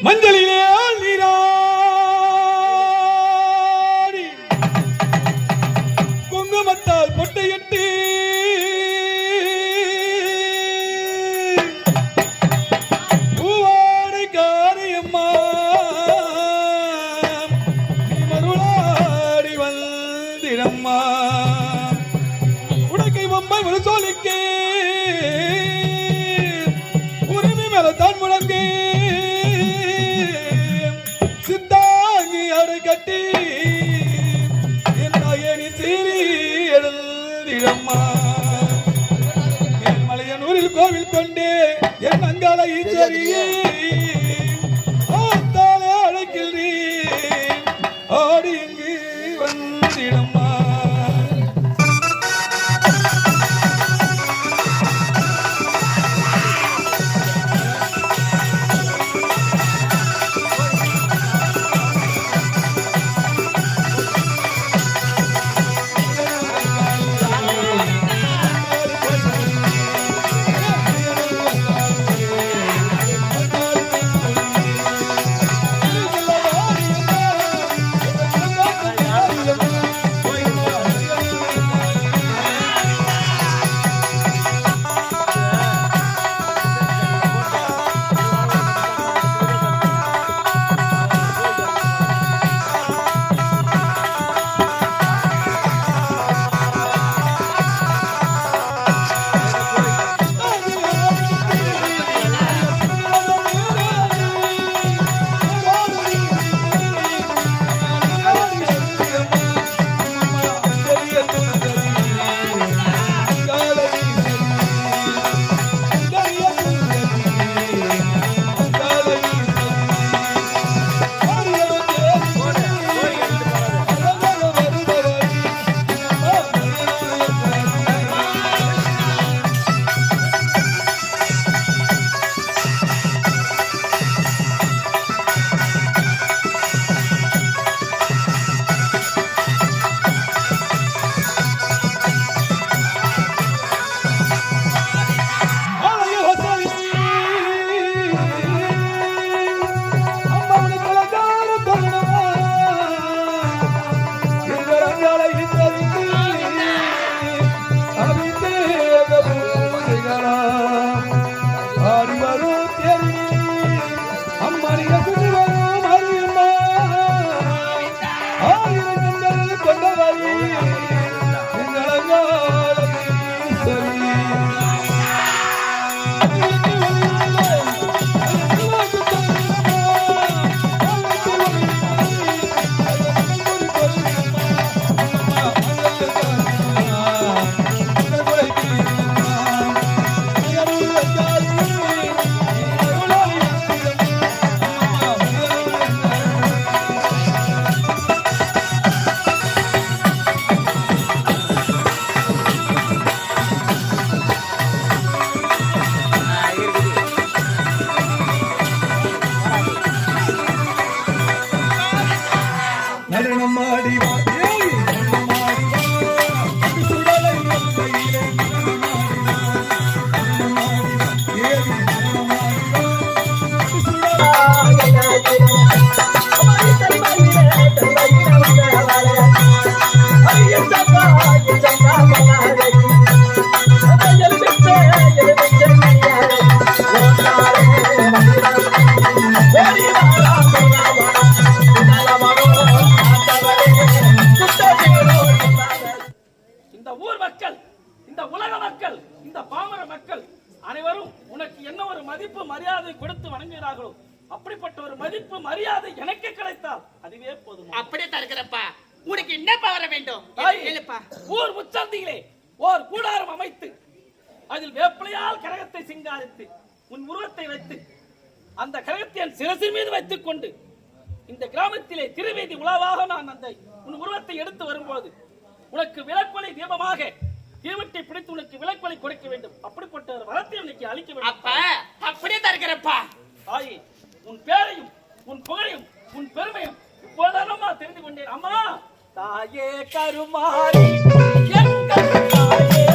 மஞ்சளிலே நீராடி குங்குமத்தால் பொட்டையிட்டு பூவாடை காரியம்மா நீ மருளாடி வந்திடம்மா உனக்கை பொம்மை ஒரு சோலிக்கே உரிமை மேல தான் முழங்கே சித்தாங்கி அடை கட்டி என் சீரி எழுந்திடம்மா மேல்மலையனூரில் கோவில் கொண்டே என் அங்காள ஈச்சரியே ஆத்தாலே அழைக்கிறேன் ஆடி இங்கு வந்திடம்மா அப்படிப்பட்ட ஒரு மதிப்பு மரியாதை எனக்கு கிடைத்தால் அதுவே போதும். அப்படியே தருகிறப்பா. உனக்கு என்ன பவர வேண்டும்? ஊர் முச்சந்தியிலே ஓர் கூடாரம் அமைத்து அதில் வேப்பிலையால் கரகத்தை சிங்காரித்து உன் உருவத்தை வைத்து அந்த கரகத்தை என் சிரசின் மீது வைத்துக் கொண்டு இந்த கிராமத்திலே திருவீதி உலாவாக நான் அந்த உன் உருவத்தை எடுத்து வரும்போது உனக்கு விளக்கொலி தீபமாக தீவத்தை பிடித்து உனக்கு விளக்கொலி கொடுக்க வேண்டும். அப்படிப்பட்ட ஒரு வரத்தை உனக்கு அளிக்க வேண்டும். அப்படியே தருகிறப்பா. ஆயி உன் பேரையும் உன் புகழையும் உன் பெருமையும் இப்போதானம்மா தெரிந்து கொண்டேன். அம்மா தாயே கருமாரி எங்கள் தாயே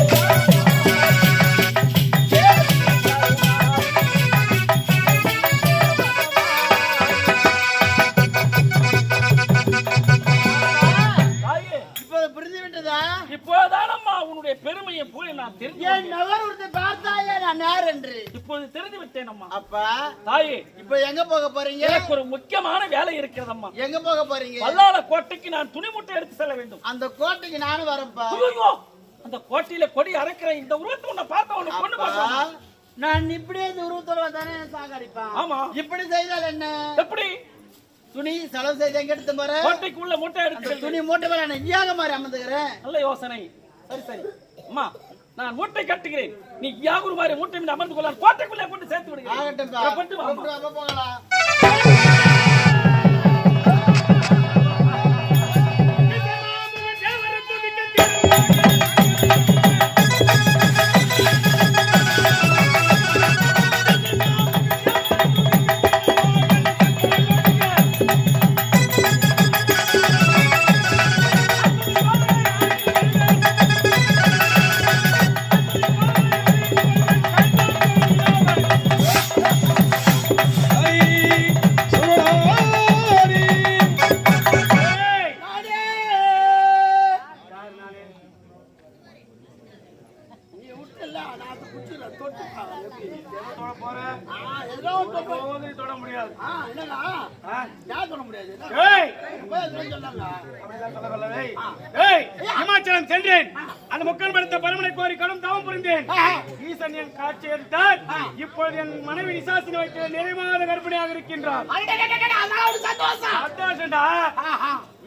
நன்றி. இப்போது தெரிந்து விட்டேன் அம்மா. அப்பா தாயே, இப்ப எங்க போக போறீங்க? எனக்கு ஒரு முக்கியமான வேலை இருக்கிறது அம்மா. எங்க போக போறீங்க? பல்லாள கோட்டைக்கு நான் துணி மூட்டை எடுத்து செல்ல வேண்டும். அந்த கோட்டைக்கு நானும் வரேன்ப்பா. ஐயோ, அந்த கோட்டையில கொடி அரைக்கிற இந்த உருவத்தை உன்னை பார்த்த உன்னை கொண்டு அப்பா, போறேன். நான் இப்படியே இந்த உருவத்தோட தானே சாகடிப்பேன். ஆமா. இப்படி செய்தால் என்ன? எப்படி? துணி செலவு செய்து எங்க எடுத்து போற? கோட்டைக்கு உள்ள மூட்டை எடுத்து அந்த செல்வேன். துணி மூட்டை மேல நான் ஈயாக மாதிரி அமர்ந்துக்கிறேன். நல்ல யோசனை. சரி சரி அம்மா, நான் மூட்டை கட்டுகிறேன். நீ யாகுரு மாதிரி மூட்டை மீது அமர்ந்து கொள்ள கோட்டைக்குள்ளே கொண்டு சேர்த்து விடுகிறேன். ஆகட்டும்பா. கொண்டு வா அம்மா. அப்ப போகலாம். தொட முடியாது. இமாச்சலம் சென்றேன். அந்த முக்கல் படுத்த பரமனை கோரி கடும் தவம் புரிந்தேன். ஈசன் என் காட்சி எடுத்தார். இப்பொழுது என் மனைவி நிசாசினி வைத்து நிறைமாத கர்ப்பிணியாக இருக்கின்றார். சந்தோஷம்டா.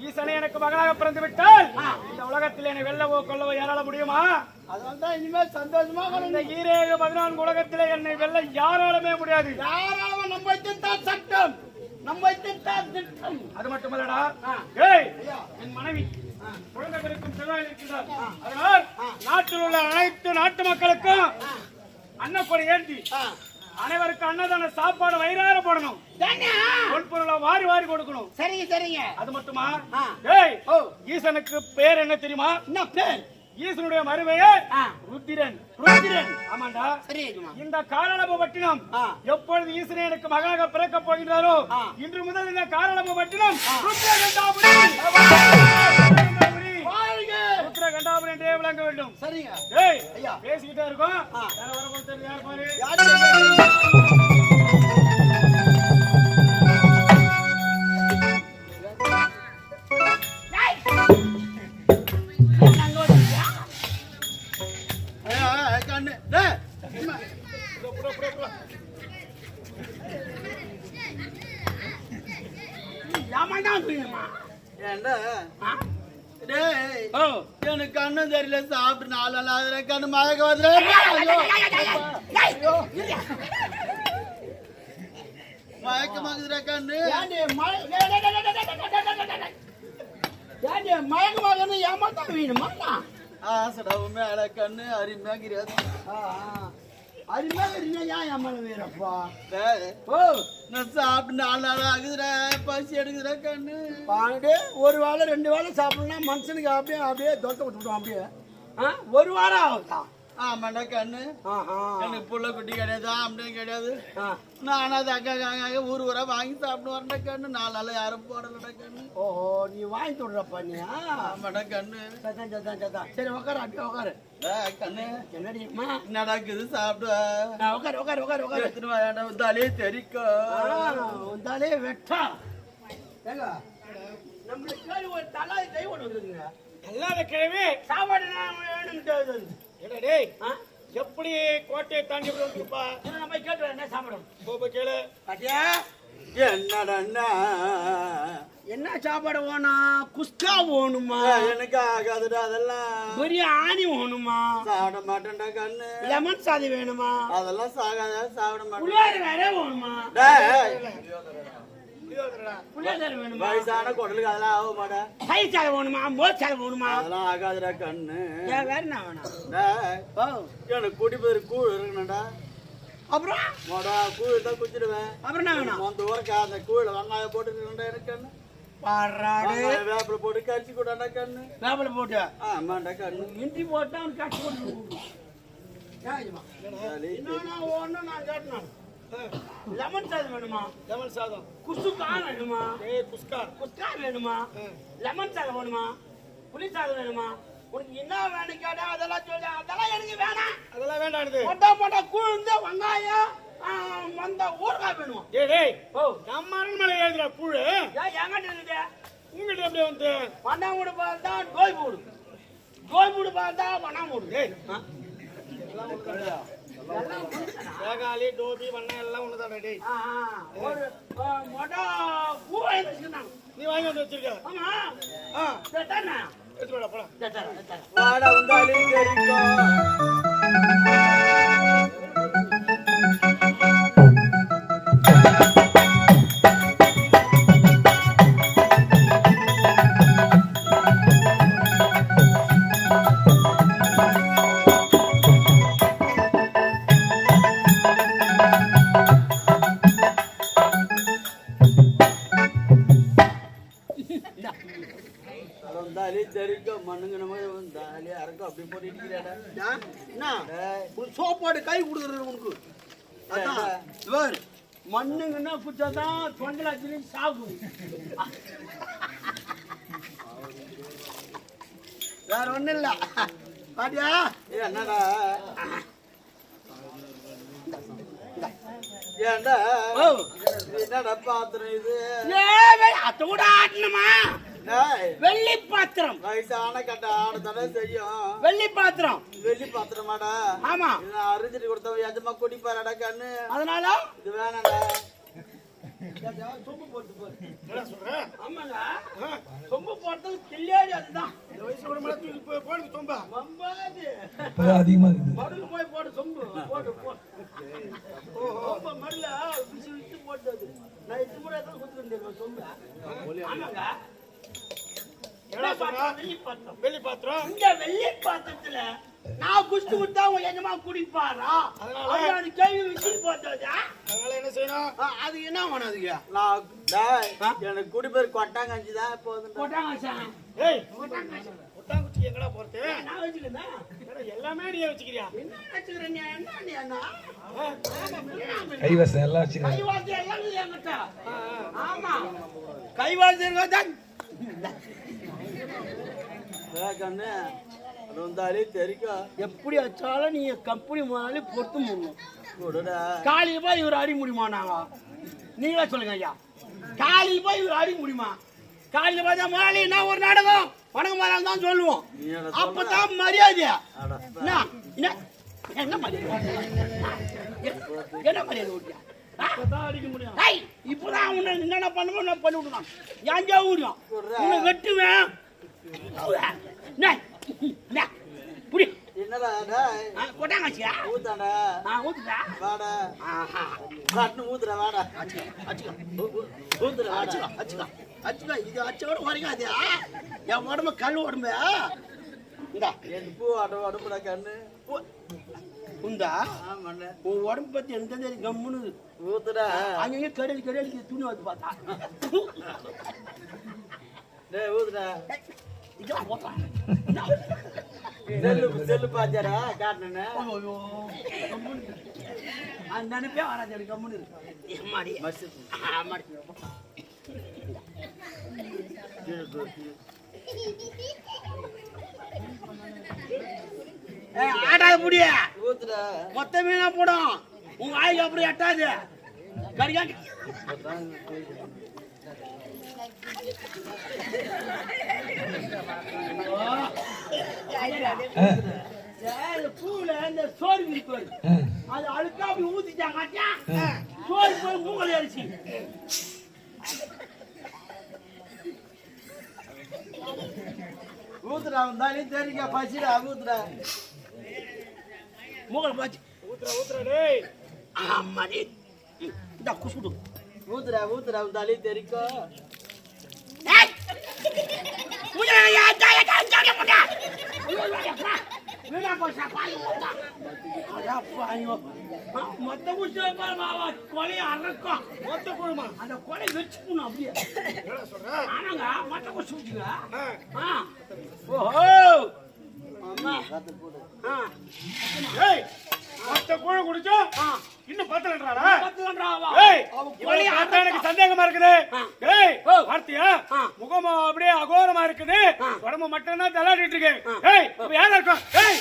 ஈசனை எனக்கு மகளாக பிறந்து விட்டால் இந்த உலகத்தில் என்னை வெல்லவோ கொல்லவோ யாரால முடியுமா? அதனால்தான் இனிமேல் சந்தோஷமா இந்த ஈரேழு 14 உலகத்திலே என்னை வெல்ல யாராலுமே முடியாது. யாராலும் நம்ம திட்டம் சட்டம், நம்ம திட்டம் திட்டம். அது மட்டுமல்லடா, ஏய் என் மனைவி குழந்தை பிறக்கும் செல்வாயில் இருக்கின்றார். அதனால் நாட்டில் உள்ள அனைத்து நாட்டு மக்களுக்கும் அன்னப்பொடி ஏந்தி அனைவருக்கும் அன்னதான சாப்பாடு வயிறார போடணும். பொருளை வாரி வாரி கொடுக்கணும். சரிங்க சரிங்க. அது மட்டுமா? ஏய் ஈசனுக்கு பேர் என்ன தெரியுமா? என்ன பேர்? ஈசனுடைய மருமையே ருத்திரன். ருத்திரன். ஆமாண்டா. சரி. இந்த காரணபட்டினம் எப்பொழுது ஈசனை எனக்கு மகனாக பிறக்க போகின்றாரோ இன்று முதல் இந்த காரணபட்டினம் ருத்ர கண்டாபுரி என்றே விளங்க வேண்டும். சரிங்க. ஏய் பேசிக்கிட்டே இருக்கோம். யார் பாரு. எனக்கு கண்ணு தெரியல, சாப்பிட்டு 4 நாள் ஆகுது. கண்ணு மயக்க வந்து மயக்கமாகுதுடா கண்ணு. மயக்கமாக ஏமாத்தான் வேணுமா? ஆசடா மேல கண்ணு அருமையாகிறது. சாப்பிட்டு 4 நாள் ஆகுதுடா, பசி எடுக்குதுடா கண்ணு. ஒரு வேளை 2 வேளை சாப்பிடணும்னா மனுஷனுக்கு அப்படியே தொட்ட விட்டுவிடும். அப்படியே 1 வாரம் ஆகுதா? ஆமாண்டா கண்ணு. எனக்கு புள்ள குட்டி கிடையாது, ஆம்பளையும் கிடையாது. நானும் அது அக்கா ஊர் ஊரா வாங்கி சாப்பிட்டு வரேன்டா கண்ணு. 4 நாள் யாரும் போடலடா கண்ணு. ஓஹோ, நீ வாங்கி விடுறப்பா நீ? ஆமாண்டா கண்ணு. சரி உட்காரு, அப்படியே உட்காரு கண்ணு. என்னடிமா நடக்குது? சாப்பிடுவா. உட்காரு உட்காரு உட்காரு உட்காரு. எத்தனை வாயாண்டா உந்தாலே தெரிக்கும். உந்தாலே வெட்டா. நம்மளுக்கு ஒரு தலை கை ஒன்று வந்துருக்குங்க. அல்லாத கிழவி சாப்பாடு வேணும். எப்படி கோட்டையை தாண்டி வந்துருப்பா? நம்ம கேட்டு என்ன சாப்பிடும்? கேளு. என்னடா என்ன சாப்பாடு வேணும்? குஸ்கா வேணுமா? எனக்கு ஆகாதுடா அதெல்லாம். பிரியாணி வேணுமா? சாப்பிட மாட்டேன்டா கண்ணு. லெமன் சாதி வேணுமா? அதெல்லாம் சாப்பிட மாட்டேன். வேற வேணுமா? வயசான குடலுக்கு அதெல்லாம் ஆக மாட்டேன். சைஸ் சாலை வேணுமா? மோர் சாலை வேணுமா? அதெல்லாம் ஆகாதுடா கண்ணு. வேற என்ன வேணும்? எனக்கு குடிப்பதற்கு கூழ் இருக்கணும்டா. அப்புறம் கூழ் தான் குடிச்சிடுவேன். அப்புறம் என்ன வேணும்? அந்த ஊருக்கு அந்த கூழ் வெங்காயம் போட்டு எனக்கு கண்ணு. வேப்பில போட்டு கரிச்சு கூடாண்டா கண்ணு. வேப்பில போட்டு? ஆமாண்டா கண்ணு. இஞ்சி போட்டா கட்சி போட்டு. ஒன்னும் நான் கேட்டேன். லெமன் சாதம் வேணுமா? லெமன் சாதம். குஸ்கா வேணுமா? குஸ்கா வேணுமா? லெமன் சாதம் வேணுமா? புளி சாதம் வேணுமா? உனக்கு என்ன வேணும் கேட்டா அதெல்லாம் சொல்ல, அதெல்லாம் எனக்கு வேணாம். அதெல்லாம் வேண்டாம். மொட்டை கூழ்ந்து வெங்காயம் மந்த ஊறுகாய் வேணும். டேய் நம்ம அரண்மனை எழுதுற கூழ் எங்கிட்ட இருக்குது? உங்ககிட்ட அப்படியே வந்து வண்ணாமூடு பார்த்தா டோய் மூடு, டோய் மூடு பார்த்தா வண்ணாமூடு. வேகாலி டோபி வண்ணா எல்லாம் ஒண்ணுதான். டேய் ஒரு மொட்டை பூ எழுதிச்சுனாங்க. நீ வாங்கி வந்து வச்சிருக்க. ஆமா தானே எடுத்துடா போலாம். வாடா உங்காலி தெரிக்கும். சோப்பாடு கை கொடுக்குறது உனக்கு மண்ணுங்கன்னா குச்சாதான் தொண்டலாச்சு சாகும். வேற ஒண்ணும் இல்ல பாட்டியா. என்னடா ஏண்டா என்னடா பாத்திரம் இது? அத்தை கூட ஆட்டணுமா? வெள்ளி பாத்திரம். வயசான கட்ட ஆடுதானே தெரியும். வெள்ளி பாத்திரம். வெள்ளி பாத்திரமாடா? ஆமா. அரிஞ்சிட்டு கொடுத்தவன் எஜமா குடிப்பாராடா கண்ணு. அதனால இது வேணாடா. சொம்பு போட்டு போரு. ஆமாங்க, சொம்பு போட்டது கிள்ளியாடி. அதுதான் இந்த வயசு கூட போடுங்க சொம்பா. அதிகமா மடுல போய் போட்டு சொம்பு போட்டு மடுல விசி விட்டு போட்டு நான் 8 முறை தான் குத்துக்கிட்டு சொம்பு. ஆமாங்க, வெள்ளி பாத்திரம். இந்த வெள்ளி பாத்திரத்துல நான் குஷ்டு விட்டா உன் எஜமா குடிப்பாரா? அதனால கேள்வி விசில் போட்டது. அதனால என்ன செய்யணும்? அது என்ன வேணும்? அதுக்கு நான் எனக்கு குடிப்பேர் கொட்டாங்கஞ்சி தான் போதும். கொட்டாங்கச்சா? ஏய் கொட்டாங்குச்சி எங்கடா போறது? நான் வச்சுக்கிறேன். எல்லாமே நீ வச்சுக்கிறியா? என்ன வச்சுக்கிறேன்? என்ன கைவாசம் எல்லாம் வச்சுக்கிறேன். கைவாசம் எல்லாம் என்கிட்ட. ஆமா, கைவாசம் தான் கண்ணு வந்தாலே தெரியும். எப்படி வச்சாலும் நீங்க கம்பெனி முதலாளி பொறுத்து முடியும். காலையில போய் இவர் அடி முடியுமா? நாங்க நீங்களா சொல்லுங்க ஐயா. காலையில போய் இவர் அடி முடியுமா? காலையில பார்த்தா முதலாளி நான் ஒரு நாடகம் வணக்கம் முதலாளி தான் சொல்லுவோம். அப்பதான் மரியாதை. என்ன மரியாதை? என்ன மரியாதை? அடிக்க முடியும். இப்பதான் உன்னை என்னென்ன பண்ணுவோம் நான் பண்ணி விட்டுதான். ஏஞ்சா ஊரியம் உன்னை வெட்டுவேன். புடி என்னடா கொட்டாங்கச்சியா? ஊத்தாடா. ஊத்துடா. வாடா. காட்டு ஊத்துடா. வாடா. ஊத்துடா. அச்சுக்கா இது அச்சோட வரைக்காதே. என் உடம்பு கல் உடம்பு. இந்தா என் பூ உடம்புடா கண்ணு உண்டா. உன் உடம்பு பத்தி எந்த தெரியும் கம்முன்னு ஊத்துடா. அங்கங்க கடையில் துணி வந்து பார்த்தா ஊத்துடா. இதெல்லாம் போட்டான் செல்லு பாத்தியாரா காட்டுனே. நினைப்பே வராது கம்முன்னு ஆட்டாத முடிய மொத்த மீனா போடும். உங்க ஆய்க்கு அப்படி எட்டாது கடிக்கா. பூல இந்த சோறு விற்பாரு அது அழுக்கா அப்படி ஊத்திட்டாங்க. சோறு போய் மூங்கல் அரிசி ஊத்துடா. வந்தாலே தெரியுங்க பசிடா. ஊத்துடா மூங்கல் பாச்சு ஊத்துறா. ஆமாடி இந்த குசுடு ஊத்துடா. வந்தாலே தெரியும். மொத்த கொலைய அறக்கும். மொத்த குழுமா அந்த கொலை வச்சுக்கணும். அப்படியே ஆனாங்க மொத்த குடிச்சு வச்சுங்க. ஓஹோ மொத்த கூழ குடிச்சோம் ஆ. இன்னும் பத்தலன்றாரா? பத்தலன்றாவா? ஏய், அவ இவனை கொலைய பார்த்தா எனக்கு சந்தேகமா இருக்குது. ஏய், ஓ. பார்த்தியா? ஆ. முகம் அப்படியே அகோரமா இருக்குது. ஆ. உடம்பு மட்டும் தான் தள்ளாடிட்டு இருக்கு. ஏய், இப்ப யாரா இருக்கும்? ஏய்,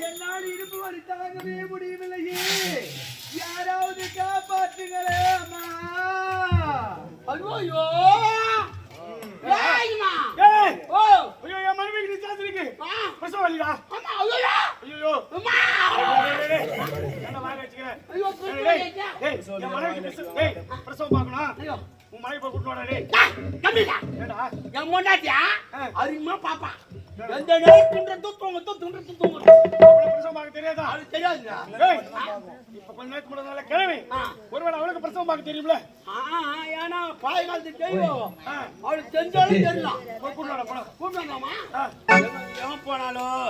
என்னால் இடுப்பு வலி தாங்கவே முடியவில்லையே, யாராவது காப்பாற்றுங்களே அம்மா. ஐயோ ஏய்மா. ஏய், ஓ ஐயோ, என் மனைவிக்கு நிச்சயம் இருக்கு. ஆ. பிரசவ வலிடா. அம்மா ஐயோ ஐயோ, அம்மா. என்ன வாங்க வச்சுக்கிறேன். ஐயோ டேய், டேய், என் மனைவிக்கு பிரசவம் பார்க்கணும். ஐயோ உன் மனைவி போய் கூட்டு வாடா டேய். கம்மிடா. ஏடா? என் பொண்டாட்டியா ஆ. அருமா பாப்பா எந்த நேரம் துண்டது தூங்கும் அவளை பிரசவம் பார்க்க தெரியாதா? அது தெரியாதுடா. ஏய், இப்ப கொஞ்ச நேரத்துக்கு முன்னாடி நல்ல கிழமை. ஆ. ஒருவேளை அவளுக்கு பிரசவம் பார்க்க தெரியும்ல? ஏன்னா பாய காலத்து தெரியும், ஆ. அவளுக்கு தெரிஞ்சாலும் தெரியலாம். போய் கூட்டு வாடா, போடா. கூப்பிடலாமா? ஆ. எங்க போனாலும்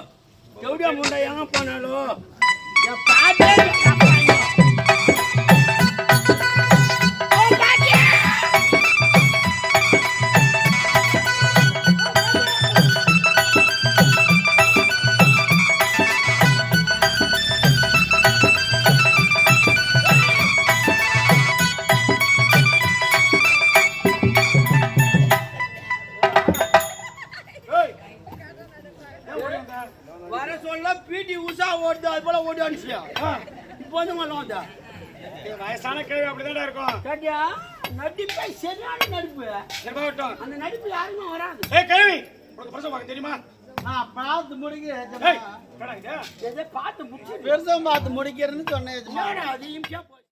எப்படியா முண்டை எங்க போனாலும் என் பாட்டே காப்பாங்க. ஏய், ஏன் ஓடி வந்த? வர சொல்ல பிடி உஷா ஓடுது, அது போல ஓடி அடிச்சியா. ஆ. இப்போ வந்து மல்ல வந்தா ஏய், வயசான கிழவி அப்படிதான்டா இருக்கும். கேட்டியா? நடிப்பை சரியான நடிப்பு. சரி, போகட்டும். அந்த நடிப்பு யாருமே வராது. ஏய், கிழவி, உனக்கு பிரசவம் பார்க்க தெரியுமா? பார்த்து முடிக்க ஏய், என்னடா இது? எதை பார்த்து முடிச்சு பெருசும் பார்த்து முடிக்கிறேன்னு சொன்னேன் அதையும்